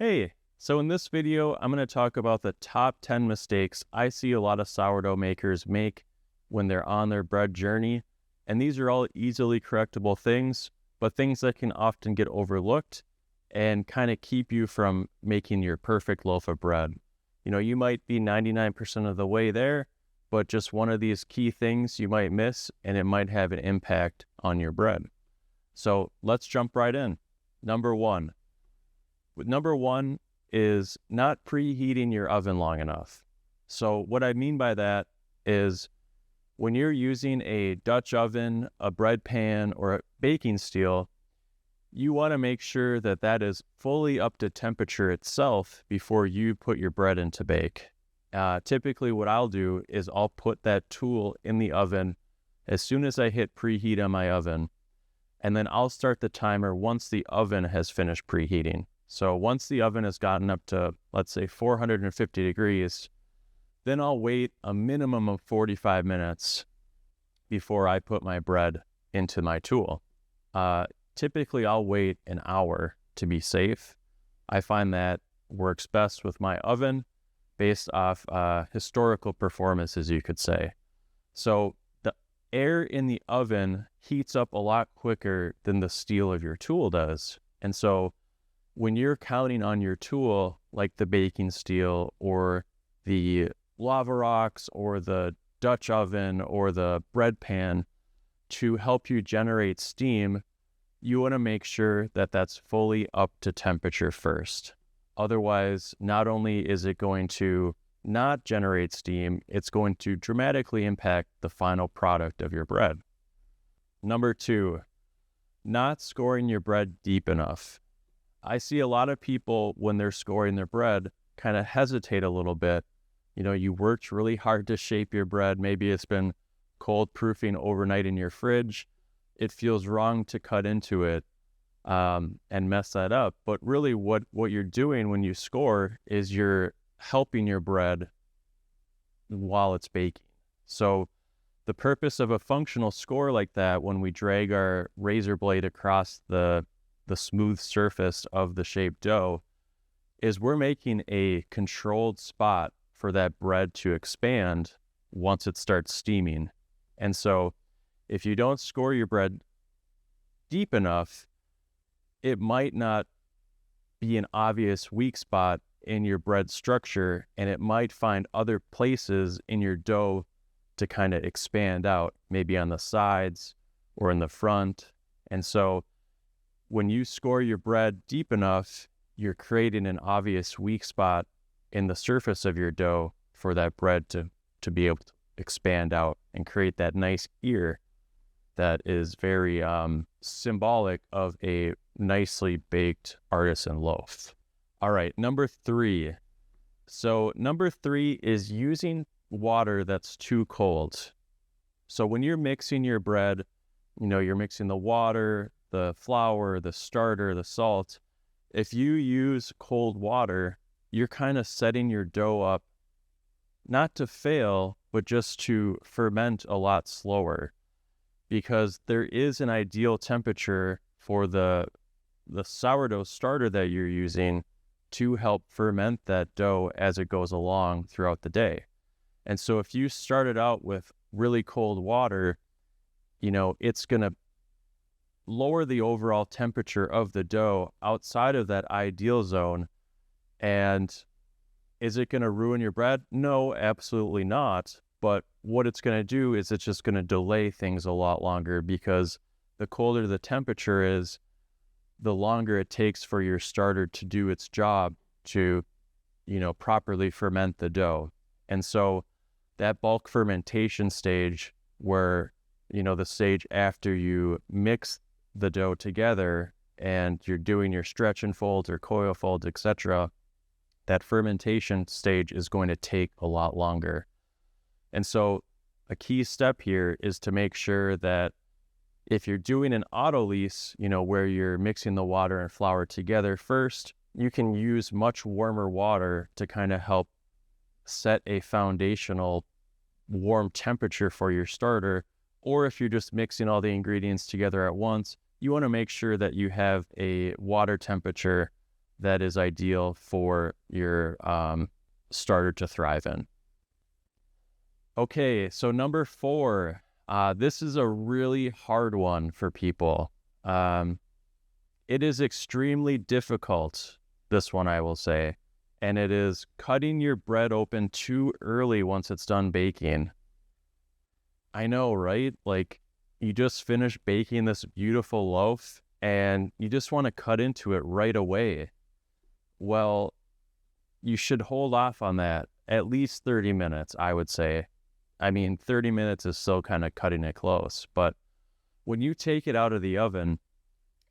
Hey, so in this video, I'm going to talk about the top 10 mistakes I see a lot of sourdough makers make when they're on their bread journey. And these are all easily correctable things, but things that can often get overlooked and kind of keep you from making your perfect loaf of bread. You might be 99% of the way there, but just one of these key things you might miss, and it might have an impact on your bread. So let's jump right in. Number one is not preheating your oven long enough. So what I mean by that is when you're using a Dutch oven, a bread pan, or a baking steel, you want to make sure that that is fully up to temperature itself before you put your bread in to bake. Typically what I'll do is I'll put that tool in the oven as soon as I hit preheat on my oven, and then I'll start the timer once the oven has finished preheating. So once the oven has gotten up to, let's say, 450 degrees, then I'll wait a minimum of 45 minutes before I put my bread into my tool. Typically, I'll wait an hour to be safe. I find that works best with my oven based off historical performance, as you could say. So the air in the oven heats up a lot quicker than the steel of your tool does. And so when you're counting on your tool, like the baking steel or the lava rocks or the Dutch oven or the bread pan to help you generate steam, you want to make sure that that's fully up to temperature first. Otherwise, not only is it going to not generate steam, it's going to dramatically impact the final product of your bread. Number two, not scoring your bread deep enough. I see a lot of people when they're scoring their bread kind of hesitate a little bit. You worked really hard to shape your bread. Maybe it's been cold proofing overnight in your fridge. It feels wrong to cut into it and mess that up. But really what you're doing when you score is you're helping your bread while it's baking. So the purpose of a functional score like that, when we drag our razor blade across the smooth surface of the shaped dough, is we're making a controlled spot for that bread to expand once it starts steaming. And so if you don't score your bread deep enough, it might not be an obvious weak spot in your bread structure, and it might find other places in your dough to kind of expand out, maybe on the sides or in the front. And so when you score your bread deep enough, you're creating an obvious weak spot in the surface of your dough for that bread to be able to expand out and create that nice ear that is very symbolic of a nicely baked artisan loaf. All right, number three. So number three is using water that's too cold. So when you're mixing your bread, you're mixing the water, the flour, the starter, the salt. If you use cold water, you're kind of setting your dough up not to fail, but just to ferment a lot slower, because there is an ideal temperature for the sourdough starter that you're using to help ferment that dough as it goes along throughout the day. And so if you started out with really cold water, it's going to lower the overall temperature of the dough outside of that ideal zone. And is it going to ruin your bread? No, absolutely not. But what it's going to do is it's just going to delay things a lot longer, because the colder the temperature is, the longer it takes for your starter to do its job to, properly ferment the dough. And so that bulk fermentation stage, where, the stage after you mix the dough together and you're doing your stretch and folds or coil folds, etc., that fermentation stage is going to take a lot longer. And so a key step here is to make sure that if you're doing an autolyse, where you're mixing the water and flour together first, you can use much warmer water to kind of help set a foundational warm temperature for your starter. Or if you're just mixing all the ingredients together at once, you want to make sure that you have a water temperature that is ideal for your starter to thrive in. Okay, so number 4, this is a really hard one for people. It is extremely difficult, this one I will say, and it is cutting your bread open too early once it's done baking. I know, right? Like, you just finished baking this beautiful loaf and you just want to cut into it right away. Well, you should hold off on that at least 30 minutes, I would say. I mean, 30 minutes is still kind of cutting it close, but when you take it out of the oven,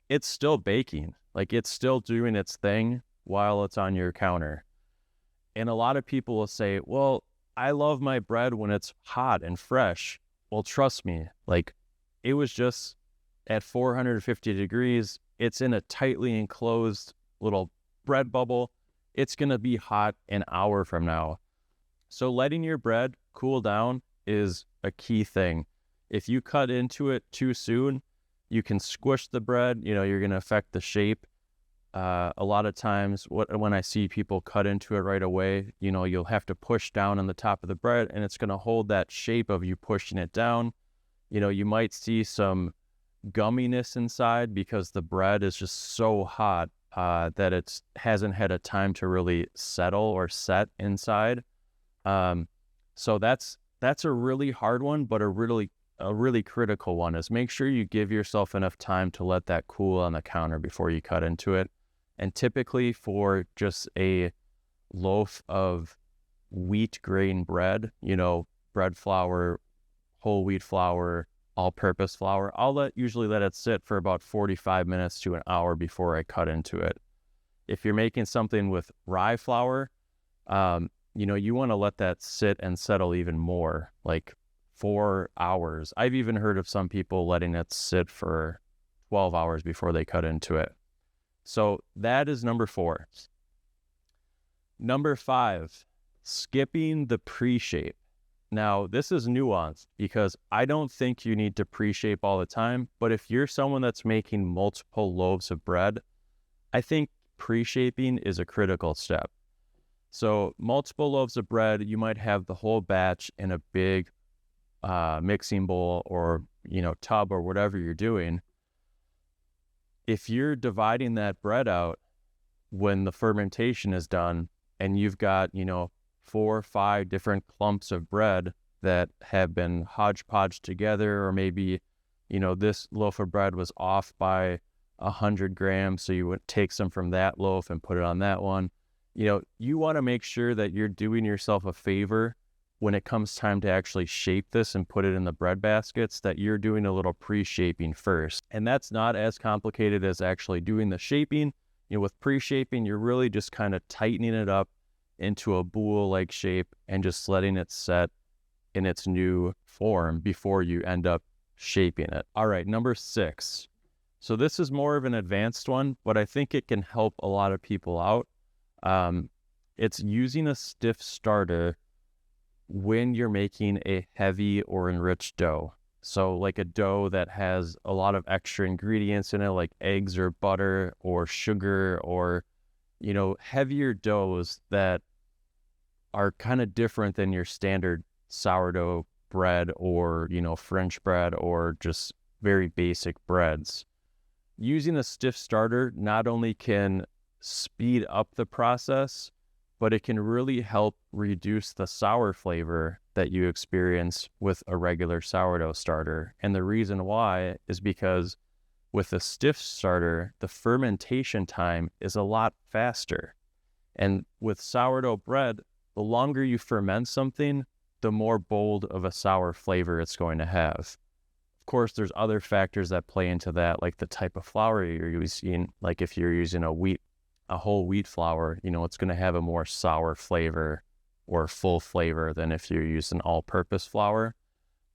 it's still baking. Like, it's still doing its thing while it's on your counter. And a lot of people will say, well, I love my bread when it's hot and fresh. Well, trust me, like, it was just at 450 degrees. It's in a tightly enclosed little bread bubble. It's going to be hot an hour from now. So letting your bread cool down is a key thing. If you cut into it too soon, you can squish the bread. You're going to affect the shape. A lot of times when I see people cut into it right away, you'll have to push down on the top of the bread and it's going to hold that shape of you pushing it down. You might see some gumminess inside because the bread is just so hot that it hasn't had a time to really settle or set inside. So that's a really hard one, but a really critical one is make sure you give yourself enough time to let that cool on the counter before you cut into it. And typically for just a loaf of wheat grain bread, bread flour, whole wheat flour, all-purpose flour, I'll usually let it sit for about 45 minutes to an hour before I cut into it. If you're making something with rye flour, you want to let that sit and settle even more, like 4 hours. I've even heard of some people letting it sit for 12 hours before they cut into it. So that is number 4. Number 5, skipping the pre-shape. Now, this is nuanced because I don't think you need to pre-shape all the time, but if you're someone that's making multiple loaves of bread, I think pre-shaping is a critical step. So multiple loaves of bread, you might have the whole batch in a big mixing bowl or, tub or whatever you're doing. If you're dividing that bread out when the fermentation is done and you've got, 4 or 5 different clumps of bread that have been hodgepodge together, or maybe, this loaf of bread was off by 100 grams, so you would take some from that loaf and put it on that one. You want to make sure that you're doing yourself a favor when it comes time to actually shape this and put it in the bread baskets, that you're doing a little pre-shaping first. And that's not as complicated as actually doing the shaping. With pre-shaping, you're really just kind of tightening it up into a boule-like shape and just letting it set in its new form before you end up shaping it. All right, number 6. So this is more of an advanced one, but I think it can help a lot of people out. It's using a stiff starter when you're making a heavy or enriched dough. So like a dough that has a lot of extra ingredients in it, like eggs or butter or sugar, or, heavier doughs that are kind of different than your standard sourdough bread or, French bread or just very basic breads. Using a stiff starter not only can speed up the process, but it can really help reduce the sour flavor that you experience with a regular sourdough starter. And the reason why is because with a stiff starter, the fermentation time is a lot faster. And with sourdough bread, the longer you ferment something, the more bold of a sour flavor it's going to have. Of course, there's other factors that play into that, like the type of flour you're using. Like if you're using a whole wheat flour, it's going to have a more sour flavor or full flavor than if you're using all-purpose flour.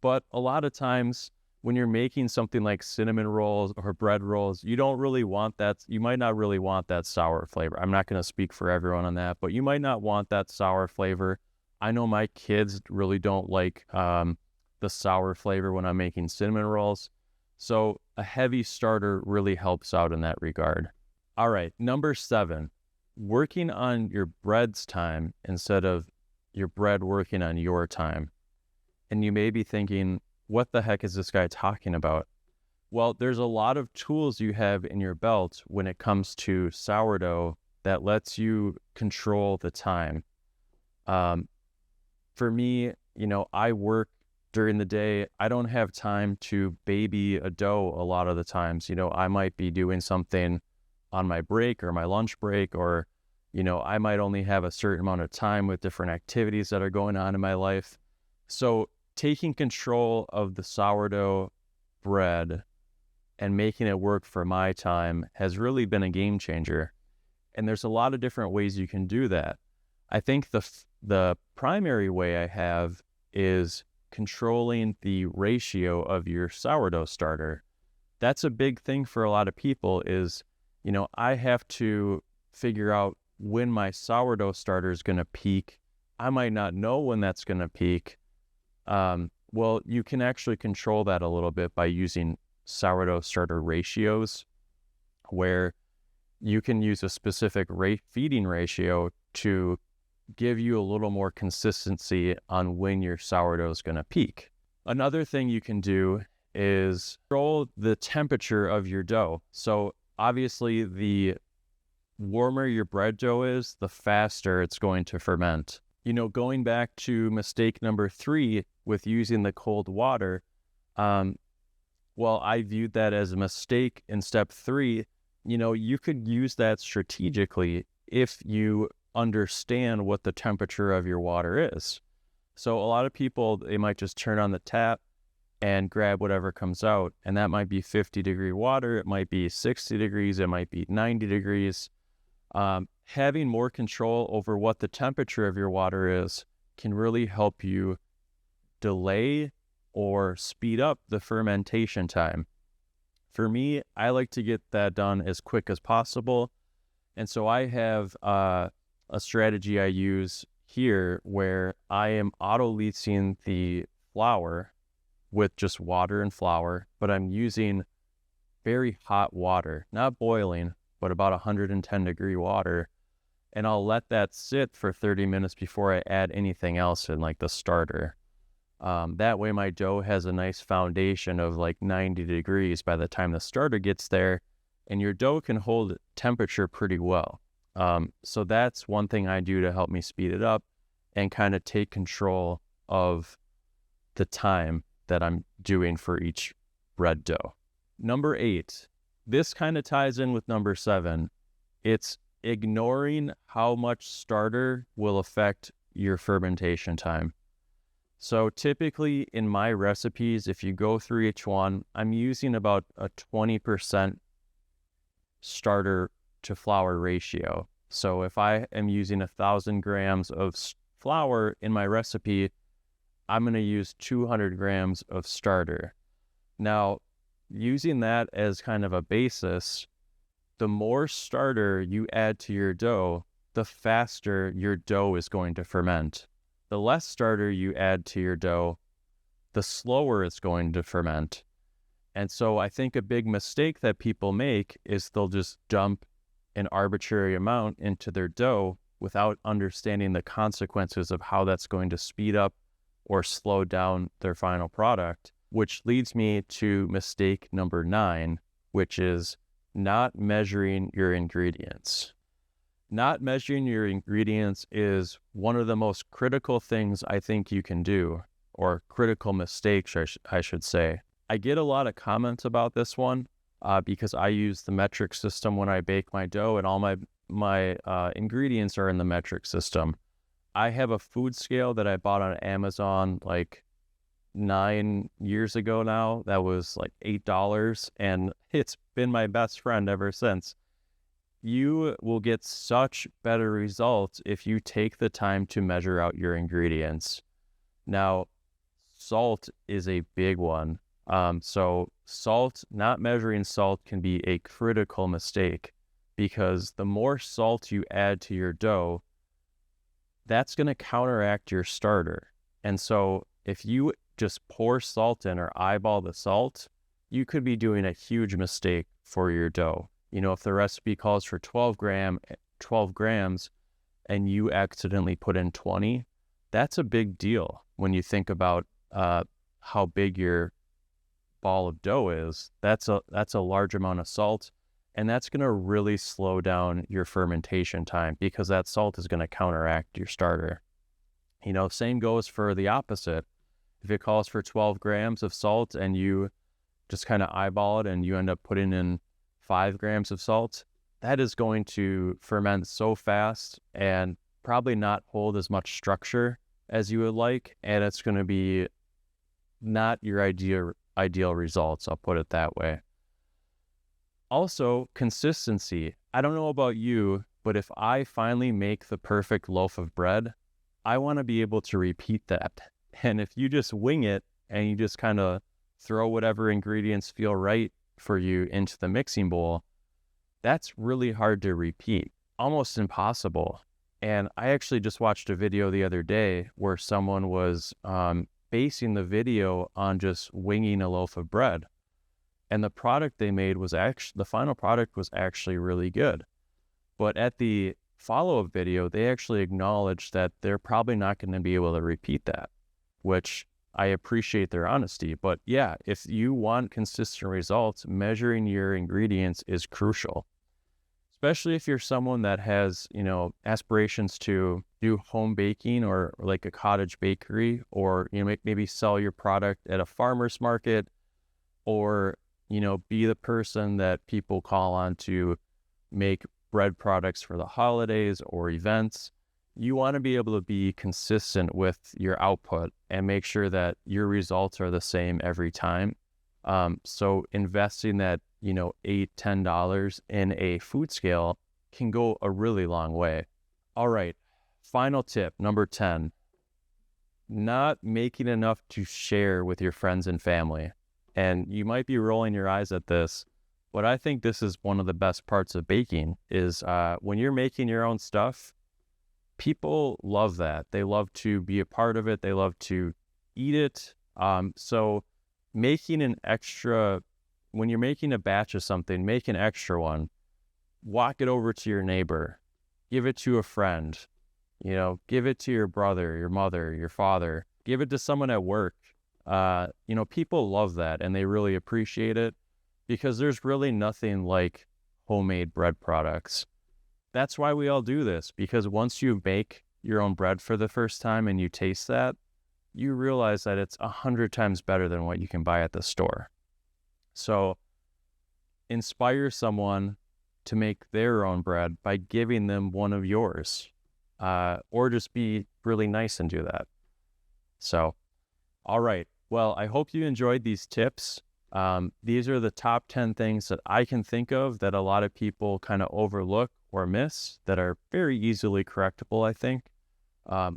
But a lot of times when you're making something like cinnamon rolls or bread rolls, you don't really want that. You might not really want that sour flavor. I'm not going to speak for everyone on that, but you might not want that sour flavor. I know my kids really don't like the sour flavor when I'm making cinnamon rolls. So a heavy starter really helps out in that regard. All right, number 7. working on your bread's time instead of your bread working on your time. And you may be thinking, what the heck is this guy talking about? Well, there's a lot of tools you have in your belt when it comes to sourdough that lets you control the time. For me, I work during the day. I don't have time to baby a dough a lot of the times. I might be doing something on my break or my lunch break, or, I might only have a certain amount of time with different activities that are going on in my life. So taking control of the sourdough bread and making it work for my time has really been a game changer. And there's a lot of different ways you can do that. I think the primary way I have is controlling the ratio of your sourdough starter. That's a big thing for a lot of people is, I have to figure out when my sourdough starter is going to peak. I might not know when that's going to peak. Well, you can actually control that a little bit by using sourdough starter ratios, where you can use a specific feeding ratio to give you a little more consistency on when your sourdough is going to peak. Another thing you can do is control the temperature of your dough. So obviously, the warmer your bread dough is, the faster it's going to ferment. Going back to mistake number 3 with using the cold water, well, I viewed that as a mistake in step 3. You could use that strategically if you understand what the temperature of your water is. So a lot of people, they might just turn on the tap and grab whatever comes out. And that might be 50-degree water. It might be 60 degrees. It might be 90 degrees. Having more control over what the temperature of your water is can really help you delay or speed up the fermentation time. For me, I like to get that done as quick as possible. And so I have a strategy I use here where I am auto-leaching the flour with just water and flour, but I'm using very hot water, not boiling, but about 110-degree water. And I'll let that sit for 30 minutes before I add anything else in, like the starter. That way my dough has a nice foundation of like 90 degrees by the time the starter gets there, and your dough can hold temperature pretty well. So that's one thing I do to help me speed it up and kind of take control of the time that I'm doing for each bread dough. Number 8, this kind of ties in with number 7. It's ignoring how much starter will affect your fermentation time. So typically in my recipes, if you go through each one, I'm using about a 20% starter to flour ratio. So if I am using 1,000 grams of flour in my recipe, I'm going to use 200 grams of starter. Now, using that as kind of a basis, the more starter you add to your dough, the faster your dough is going to ferment. The less starter you add to your dough, the slower it's going to ferment. And so I think a big mistake that people make is they'll just dump an arbitrary amount into their dough without understanding the consequences of how that's going to speed up or slow down their final product, which leads me to mistake number 9, which is not measuring your ingredients. Not measuring your ingredients is one of the most critical things I think you can do, or critical mistakes, I should say. I get a lot of comments about this one because I use the metric system when I bake my dough, and all my ingredients are in the metric system. I have a food scale that I bought on Amazon like 9 years ago now. That was like $8, and it's been my best friend ever since. You will get such better results if you take the time to measure out your ingredients. Now, salt is a big one. So salt, not measuring salt can be a critical mistake, because the more salt you add to your dough, that's going to counteract your starter. And so if you just pour salt in or eyeball the salt, you could be doing a huge mistake for your dough. If the recipe calls for 12 gram 12 grams and you accidentally put in 20, that's a big deal when you think about how big your ball of dough is. That's a large amount of salt, and that's going to really slow down your fermentation time because that salt is going to counteract your starter. Same goes for the opposite. If it calls for 12 grams of salt and you just kind of eyeball it and you end up putting in 5 grams of salt, that is going to ferment so fast and probably not hold as much structure as you would like, and it's going to be not your ideal results, I'll put it that way. Also, consistency. I don't know about you, but if I finally make the perfect loaf of bread, I want to be able to repeat that. And if you just wing it and you just kind of throw whatever ingredients feel right for you into the mixing bowl, that's really hard to repeat, almost impossible. And I actually just watched a video the other day where someone was basing the video on just winging a loaf of bread. And the product they made the final product was actually really good. But at the follow-up video, they actually acknowledged that they're probably not going to be able to repeat that, which I appreciate their honesty. But yeah, if you want consistent results, measuring your ingredients is crucial, especially if you're someone that has, aspirations to do home baking or like a cottage bakery, or, maybe sell your product at a farmer's market, or, be the person that people call on to make bread products for the holidays or events. You want to be able to be consistent with your output and make sure that your results are the same every time. So investing that, $8, $10 in a food scale can go a really long way. All right. Final tip, number 10, not making enough to share with your friends and family. And you might be rolling your eyes at this, but I think this is one of the best parts of baking is when you're making your own stuff, people love that. They love to be a part of it. They love to eat it. So when you're making a batch of something, make an extra one, walk it over to your neighbor, give it to a friend, give it to your brother, your mother, your father, give it to someone at work. People love that and they really appreciate it because there's really nothing like homemade bread products. That's why we all do this, because once you bake your own bread for the first time and you taste that, you realize that it's 100 times better than what you can buy at the store. So inspire someone to make their own bread by giving them one of yours, or just be really nice and do that. So, all right. Well, I hope you enjoyed these tips. These are the top 10 things that I can think of that a lot of people kind of overlook or miss that are very easily correctable, I think.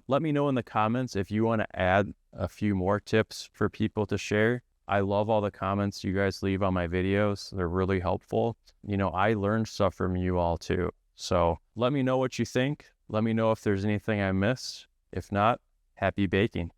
Let me know in the comments if you want to add a few more tips for people to share. I love all the comments you guys leave on my videos. They're really helpful. I learned stuff from you all too. So let me know what you think. Let me know if there's anything I missed. If not, happy baking.